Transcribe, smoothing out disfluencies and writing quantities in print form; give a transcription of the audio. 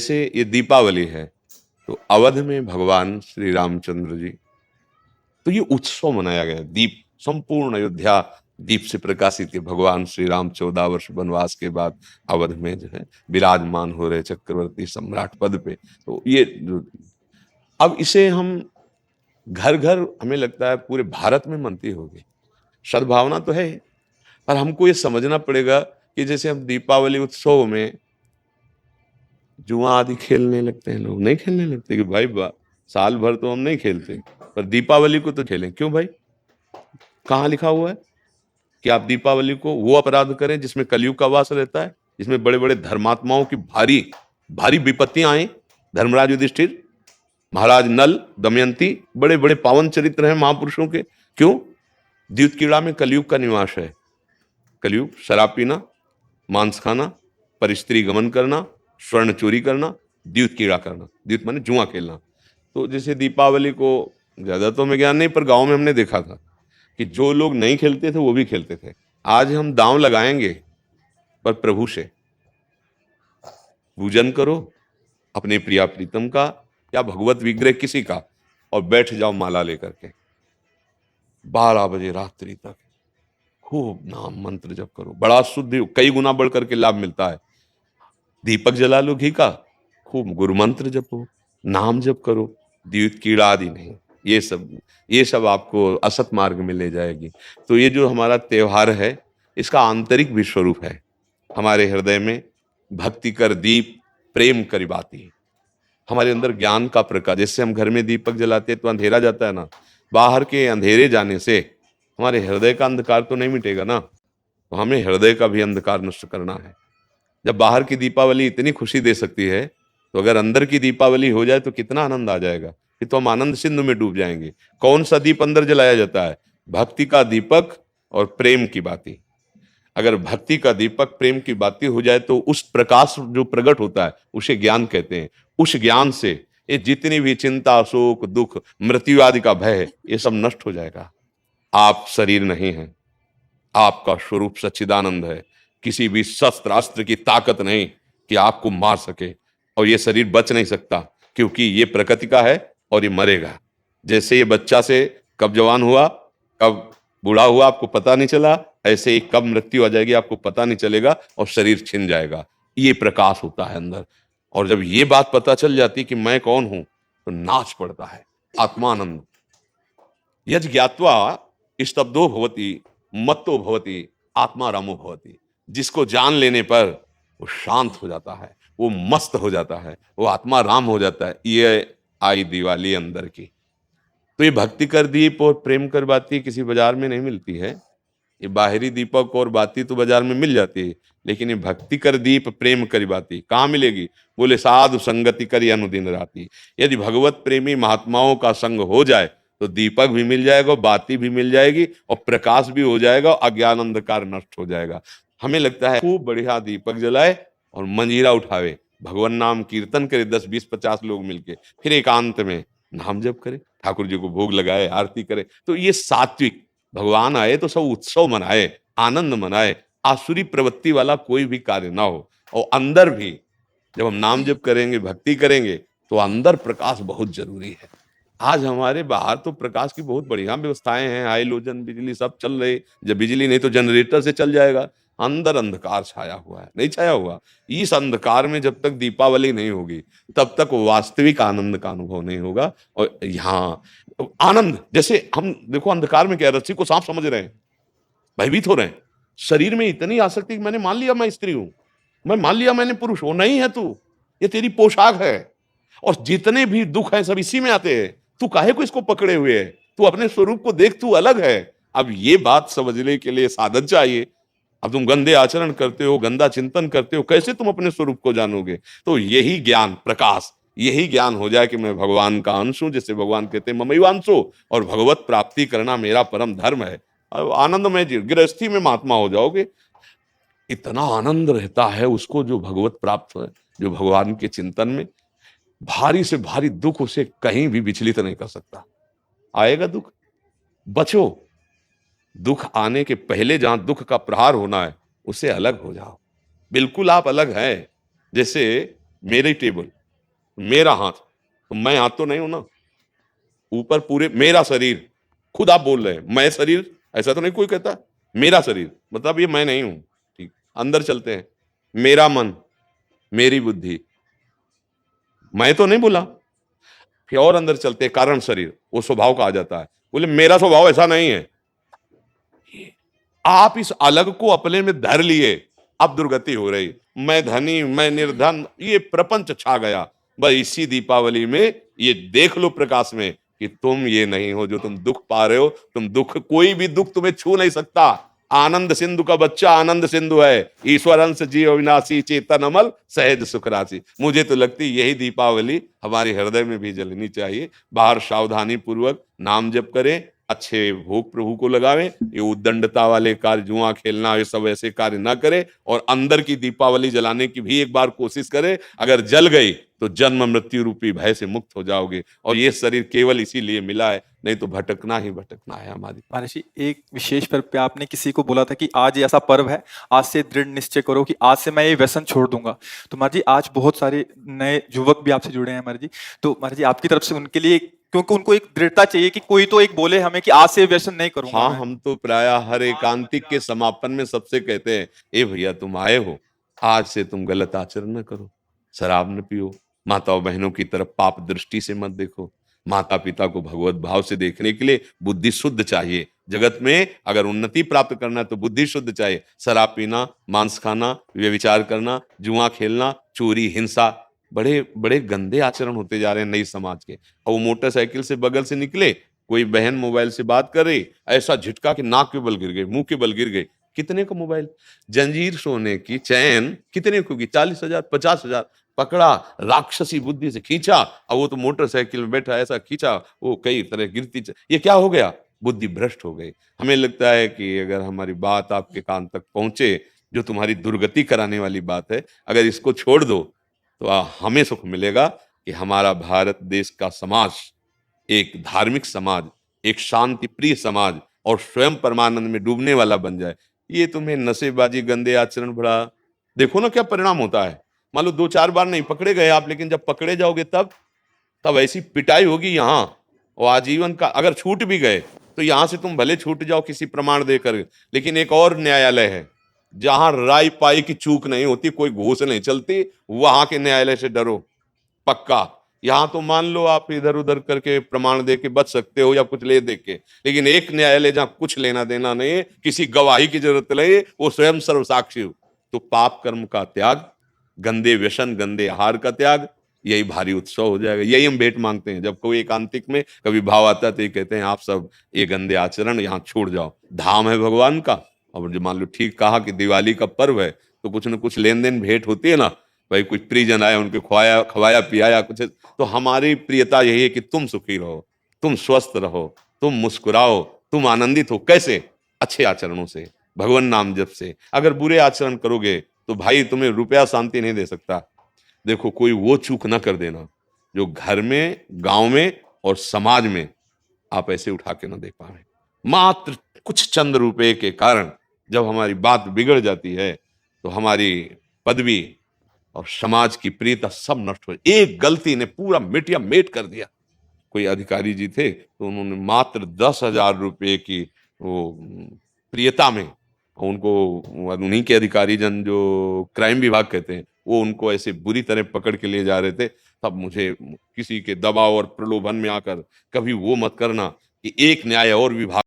जैसे ये दीपावली है, तो अवध में भगवान श्री रामचंद्र जी, तो ये उत्सव मनाया गया। दीप, संपूर्ण अयोध्या दीप से प्रकाशित है। भगवान श्री राम 14 वर्ष वनवास के बाद अवध में जो है विराजमान हो रहे चक्रवर्ती सम्राट पद पे। तो ये जो अब इसे हम घर घर, हमें लगता है पूरे भारत में मनती होगी। सद्भावना तो है, पर हमको ये समझना पड़ेगा कि जैसे हम दीपावली उत्सव में जुआ आदि खेलने लगते हैं, लोग नहीं खेलने लगते कि भाई साल भर तो हम नहीं खेलते, पर दीपावली को तो खेलें। क्यों भाई? कहाँ लिखा हुआ है कि आप दीपावली को वो अपराध करें जिसमें कलयुग का वास रहता है, जिसमें बड़े बड़े धर्मात्माओं की भारी भारी विपत्तियां आई। धर्मराज युधिष्ठिर, महाराज नल, दमयंती, बड़े बड़े पावन चरित्र हैं महापुरुषों के। क्यों? द्यूत कीड़ा में कलयुग का निवास है। कलयुग शराब पीना, मांस खाना, पर स्त्री गमन करना, स्वर्ण चोरी करना, द्यूत कीड़ा करना। द्यूत माने जुआ खेलना। तो जैसे दीपावली को ज्यादा तो हमें ज्ञान नहीं, पर गांव में हमने देखा था कि जो लोग नहीं खेलते थे वो भी खेलते थे। आज हम दांव लगाएंगे, पर प्रभु से पूजन करो, अपने प्रिया प्रीतम का या भगवत विग्रह किसी का, और बैठ जाओ माला लेकर के 12 बजे रात्रि तक खूब नाम मंत्र जप करो। बड़ा शुद्ध, कई गुना बढ़ करके लाभ मिलता है। दीपक जला लो घी का, खूब गुरु मंत्र जपो, नाम जप करो, द्यूत कीड़ा आदि नहीं। ये सब आपको असत मार्ग में ले जाएगी। तो ये जो हमारा त्योहार है, इसका आंतरिक भी स्वरूप है। हमारे हृदय में भक्ति कर दीप, प्रेम करी बाती। हमारे अंदर ज्ञान का प्रकाश। जैसे हम घर में दीपक जलाते हैं तो अंधेरा जाता है ना, बाहर के अंधेरे जाने से हमारे हृदय का अंधकार तो नहीं मिटेगा ना। तो हमें हृदय का भी अंधकार नष्ट करना है। जब बाहर की दीपावली इतनी खुशी दे सकती है, तो अगर अंदर की दीपावली हो जाए तो कितना आनंद आ जाएगा। फिर तो हम आनंद सिंधु में डूब जाएंगे। कौन सा दीप अंदर जलाया जाता है? भक्ति का दीपक और प्रेम की बाती। अगर भक्ति का दीपक प्रेम की बाती हो जाए तो उस प्रकाश जो प्रकट होता है उसे ज्ञान कहते हैं। उस ज्ञान से ये जितनी भी चिंता, शोक, दुख, मृत्यु आदि का भय है, ये सब नष्ट हो जाएगा। आप शरीर नहीं है, आपका स्वरूप सच्चिदानंद है। किसी भी शस्त्र अस्त्र की ताकत नहीं कि आपको मार सके, और ये शरीर बच नहीं सकता, क्योंकि ये प्रकृति का है और ये मरेगा। जैसे ये बच्चा से कब जवान हुआ, कब बूढ़ा हुआ, आपको पता नहीं चला, ऐसे ही कब मृत्यु आ जाएगी आपको पता नहीं चलेगा, और शरीर छिन जाएगा। ये प्रकाश होता है अंदर। और जब ये बात पता चल जाती कि मैं कौन हूं, तो नाच पड़ता है आत्मानंद। यज ज्ञात्वा स्तब्धो भवति, मत्तो भवति, आत्मा रामो भवति। जिसको जान लेने पर वो शांत हो जाता है, वो मस्त हो जाता है, वो आत्मा राम हो जाता है। ये आई दिवाली अंदर की। तो ये भक्ति कर दीप और प्रेम कर बाती किसी बाजार में नहीं मिलती है। ये बाहरी दीपक और बाती तो बाजार में मिल जाती है, लेकिन ये भक्ति कर दीप प्रेम करी बाती कहाँ मिलेगी? बोले साधु संगति करी अनुदिन राती। यदि भगवत प्रेमी महात्माओं का संग हो जाए तो दीपक भी मिल जाएगा, बाती भी मिल जाएगी, और प्रकाश भी हो जाएगा, अज्ञान अंधकार नष्ट हो जाएगा। हमें लगता है खूब बढ़िया दीपक जलाए और मंजीरा उठावे, भगवान नाम कीर्तन करे 10, 20, 50 लोग मिलके, फिर एकांत में नाम जप करे, ठाकुर जी को भोग लगाए, आरती करे। तो ये सात्विक, भगवान आए तो सब उत्सव मनाए, आनंद मनाए, आसुरी प्रवृत्ति वाला कोई भी कार्य ना हो। और अंदर भी जब हम नाम जप करेंगे, भक्ति करेंगे, तो अंदर प्रकाश बहुत जरूरी है। आज हमारे बाहर तो प्रकाश की बहुत बढ़िया व्यवस्थाएं हैं, हाइलोजन, बिजली सब चल रही। जब बिजली नहीं तो जनरेटर से चल जाएगा। अंदर अंधकार छाया हुआ है, नहीं छाया हुआ। इस अंधकार में जब तक दीपावली नहीं होगी, तब तक वास्तविक आनंद का अनुभव नहीं होगा। और यहाँ आनंद, जैसे हम देखो अंधकार में क्या, रस्सी को सांप समझ रहे हैं, भयभीत हो रहे हैं। शरीर में इतनी आसक्ति कि मैंने मान लिया मैं स्त्री हूं, मैं मान लिया मैंने पुरुष हूं। नहीं है तू, ये तेरी पोशाक है। और जितने भी दुख हैं सब इसी में आते हैं। तू काहे को इसको पकड़े हुए है? तू अपने स्वरूप को देख, तू अलग है। अब ये बात समझने के लिए साधन चाहिए। अब तुम गंदे आचरण करते हो, गंदा चिंतन करते हो, कैसे तुम अपने स्वरूप को जानोगे? तो यही ज्ञान, प्रकाश, यही ज्ञान हो जाए कि मैं भगवान का अंश हूं, जिसे भगवान कहते हैं ममैवांशो, और भगवत प्राप्ति करना मेरा परम धर्म है। आनंदमय गृहस्थी में महात्मा हो जाओगे। इतना आनंद रहता है उसको जो भगवत प्राप्त है, जो भगवान के चिंतन में। भारी से भारी दुख उसे कहीं भी विचलित नहीं कर सकता। आएगा दुख, बचो। दुख आने के पहले जहां दुख का प्रहार होना है, उससे अलग हो जाओ। बिल्कुल आप अलग हैं। जैसे मेरी टेबल, मेरा हाथ, तो मैं हाथ तो नहीं हूं ना, ऊपर पूरे मेरा शरीर, खुद आप बोल रहे हैं मैं शरीर, ऐसा तो नहीं कोई कहता, मेरा शरीर मतलब ये मैं नहीं हूं। ठीक, अंदर चलते हैं, मेरा मन, मेरी बुद्धि, मैं तो नहीं बोला। फिर और अंदर चलते हैं, कारण शरीर, वो स्वभाव का आ जाता है, बोले मेरा स्वभाव ऐसा नहीं है। आप इस अलग को अपने में धर लिए, अब दुर्गति हो रही। मैं धनी, मैं निर्धन, ये प्रपंच छा गया। बस इसी दीपावली में ये देख लो प्रकाश में कि तुम ये नहीं हो जो तुम दुख पा रहे हो। तुम दुख, कोई भी दुख तुम्हें छू नहीं सकता। आनंद सिंधु का बच्चा आनंद सिंधु है, ईश्वर अंश जीव अविनाशी, चेतन अमल सहज सुख राशि। मुझे तो लगती यही दीपावली हमारे हृदय में भी जलनी चाहिए। बाहर सावधानी पूर्वक नाम जप करें, अच्छे भोग प्रभु को लगावे, ये उद्दंडता वाले कार्य, जुआ खेलना, ये सब ऐसे कार्य ना करे, और अंदर की दीपावली जलाने की भी एक बार कोशिश करे। अगर जल गई तो जन्म मृत्यु रूपी भय से मुक्त हो जाओगे। और ये शरीर केवल इसीलिए मिला है, नहीं तो भटकना ही भटकना है हमारी। महाराज जी, एक विशेष पर्व पे आपने किसी को बोला था कि आज ऐसा पर्व है, आज से दृढ़ निश्चय करो कि आज से मैं ये व्यसन छोड़ दूंगा। तो महाराज जी, आज बहुत सारे नए युवक भी आपसे जुड़े हैं महाराज जी, तो महाराज जी आपकी तरफ से उनके लिए, क्योंकि उनको एक दृढ़ता चाहिए कि कोई तो एक बोले हमें कि आज से व्यसन नहीं करूंगा हाँ, मैं। हम तो प्राय हर एकांतिक के समापन में सबसे कहते हैं, ए भैया तुम आए हो, आज से तुम गलत आचरण न करो, शराब न पियो, माताओं बहनों की तरफ पाप दृष्टि से मत देखो, माता पिता को भगवत भाव से देखने के लिए बुद्धि शुद्ध चाहिए। जगत में अगर उन्नति प्राप्त करना है तो बुद्धि शुद्ध चाहिए। शराब पीना, मांस खाना, व्यभिचार करना, जुआ खेलना, चोरी, हिंसा, बड़े बड़े गंदे आचरण होते जा रहे हैं नई समाज के। और वो मोटरसाइकिल से बगल से निकले, कोई बहन मोबाइल से बात कर रही, ऐसा झटका कि नाक के बल गिर गए, मुंह के बल गिर गए। कितने का मोबाइल, जंजीर सोने की चैन कितने को की, 40,000, 50,000। पकड़ा, राक्षसी बुद्धि से खींचा, और वो तो मोटरसाइकिल में बैठा, ऐसा खींचा, वो कई तरह गिरती ये क्या हो गया, बुद्धि भ्रष्ट हो गई। हमें लगता है कि अगर हमारी बात आपके कान तक पहुंचे, जो तुम्हारी दुर्गति कराने वाली बात है, अगर इसको छोड़ दो तो हमें सुख मिलेगा कि हमारा भारत देश का समाज एक धार्मिक समाज, एक शांति प्रिय समाज, और स्वयं परमानंद में डूबने वाला बन जाए। ये तुम्हें नशेबाजी, गंदे आचरण, बड़ा देखो ना क्या परिणाम होता है। मान लो 2-4 बार नहीं पकड़े गए आप, लेकिन जब पकड़े जाओगे तब ऐसी पिटाई होगी यहाँ, और आजीवन का। अगर छूट भी गए तो यहाँ से तुम भले छूट जाओ किसी प्रमाण देकर, लेकिन एक और न्यायालय है जहां राय पाई की चूक नहीं होती, कोई घूस नहीं चलती, वहां के न्यायालय से डरो पक्का। यहां तो मान लो आप इधर उधर करके प्रमाण दे के बच सकते हो या कुछ ले दे के, लेकिन एक न्यायालय जहां कुछ लेना देना नहीं है, किसी गवाही की जरूरत नहीं, वो स्वयं सर्वसाक्षी हो। तो पाप कर्म का त्याग, गंदे व्यसन, गंदे आहार का त्याग, यही भारी उत्सव हो जाएगा। यही हम भेंट मांगते हैं। जब कोई एकांतिक में कभी भाव आता है तो ये कहते हैं आप सब ये गंदे आचरण यहाँ छोड़ जाओ, धाम है भगवान का। और जो मान लो ठीक कहा कि दिवाली का पर्व है, तो कुछ न कुछ लेन देन भेंट होती है ना, भाई कुछ परिजन आए, उनके खवाया खवाया पियाया कुछ। तो हमारी प्रियता यही है कि तुम सुखी रहो, तुम स्वस्थ रहो, तुम मुस्कुराओ, तुम आनंदित हो। कैसे? अच्छे आचरणों से, भगवान नाम जप से। अगर बुरे आचरण करोगे तो भाई तुम्हें रुपया शांति नहीं दे सकता। देखो, कोई वो चूक ना कर देना जो घर में, गांव में और समाज में आप ऐसे उठा के ना देख पाए। मात्र कुछ चंद रुपए के कारण जब हमारी बात बिगड़ जाती है तो हमारी पदवी और समाज की प्रियता सब नष्ट हो। एक गलती ने पूरा मिटिया मेट कर दिया। कोई अधिकारी जी थे तो उन्होंने मात्र 10,000 रुपए की वो प्रियता में उनको, उन्हीं के अधिकारी जन जो क्राइम विभाग कहते हैं, वो उनको ऐसे बुरी तरह पकड़ के ले जा रहे थे। तब मुझे किसी के दबाव और प्रलोभन में आकर कभी वो मत करना कि एक न्याय और विभाग